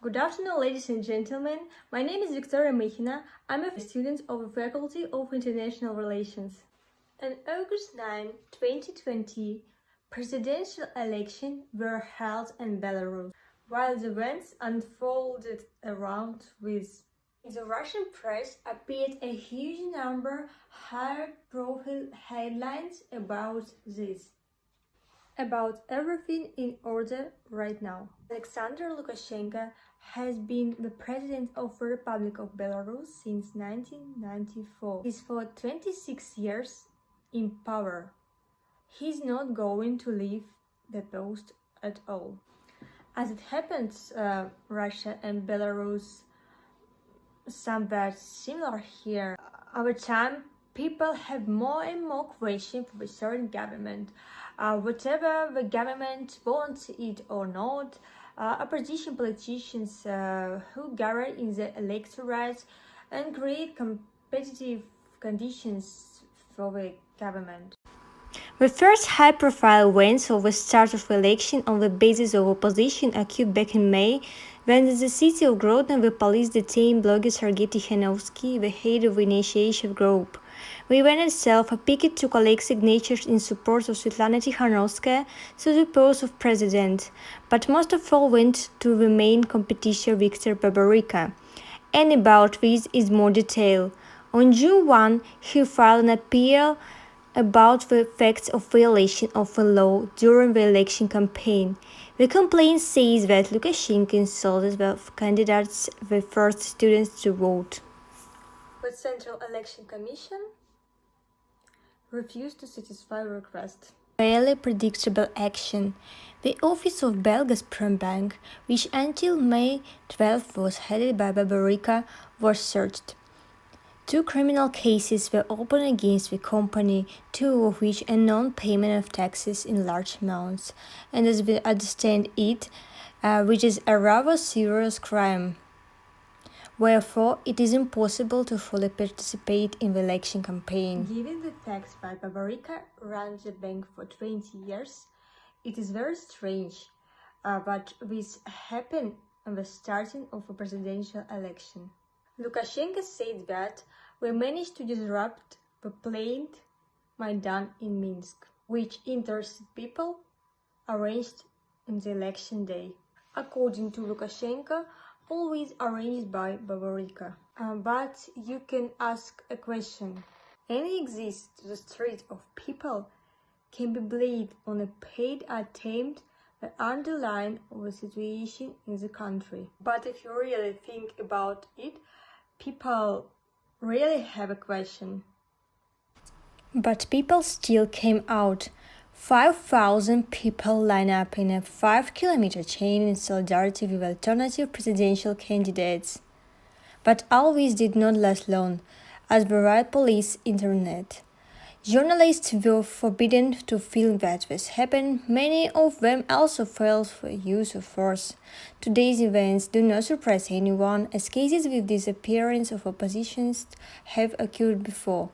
Good afternoon, ladies and gentlemen. My name is Victoria Mikhina. I'm a student of the Faculty of International Relations. On August 9, 2020, presidential elections were held in Belarus. While the events unfolded around with in the Russian press appeared a huge number of high-profile headlines about this. About everything in order right now. Alexander Lukashenko has been the president of the Republic of Belarus since 1994. He's for 26 years in power. He's not going to leave the post at all. As it happens, Russia and Belarus somewhat similar here. Over time, people have more and more questions for the certain government. Whatever the government wants it or not, opposition politicians who gather in the electorate and create competitive conditions for the government. The first high-profile events of the start of the election on the basis of opposition occurred back in May, when in the city of Grodno the police detained blogger Sergei Tikhanovsky, the head of the initiative group. The event itself, a picket to collect signatures in support of Svetlana Tikhanovskaya to the post of president, but most of all went to the main competitor Viktor Babarika. And about this is more detail. On June 1, he filed an appeal about the effects of violation of the law during the election campaign. The complaint says that Lukashenko insulted the candidates, the first students to vote. The Central Election Commission refused to satisfy the request. Fairly predictable action. The office of Belgazprom Bank, which until May 12 was headed by Babarika, was searched. 2 criminal cases were opened against the company, 2 of which are non-payment of taxes in large amounts, and as we understand it, which is a rather serious crime. Wherefore, it is impossible to fully participate in the election campaign. Given the fact that Babarika ran the bank for 20 years, it is very strange that this happened at the starting of a presidential election. Lukashenko said that we managed to disrupt the planned Maidan in Minsk, which interested people arranged on the election day. According to Lukashenko, always arranged by Babarika. But you can ask a question. Any exist to the street of people can be blamed on a paid attempt to underline the situation in the country. But if you really think about it, people really have a question. But people still came out. 5,000 people line up in a 5-kilometer chain in solidarity with alternative presidential candidates. But all this did not last long, as the riot police internet. Journalists were forbidden to film that this happened. Many of them also felt for use of force. Today's events do not surprise anyone, as cases with disappearance of oppositions have occurred before.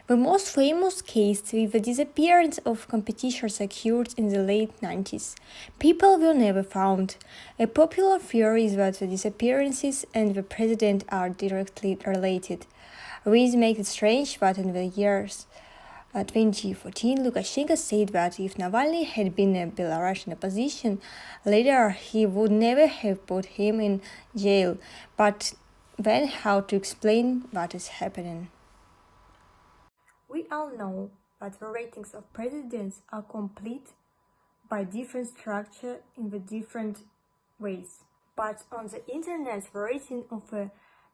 The most famous case with the disappearance of competitors occurred in the late 90s. People were never found. A popular theory is that the disappearances and the president are directly related. This makes it strange that in the years 2014, Lukashenko said that if Navalny had been a Belarusian opposition leader, he would never have put him in jail. But then how to explain what is happening? We all know that the ratings of presidents are complete by different structure in the different ways. But on the internet, the rating of a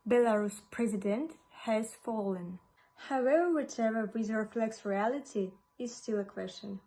Belarus president has fallen. However, whatever this reflects reality is still a question.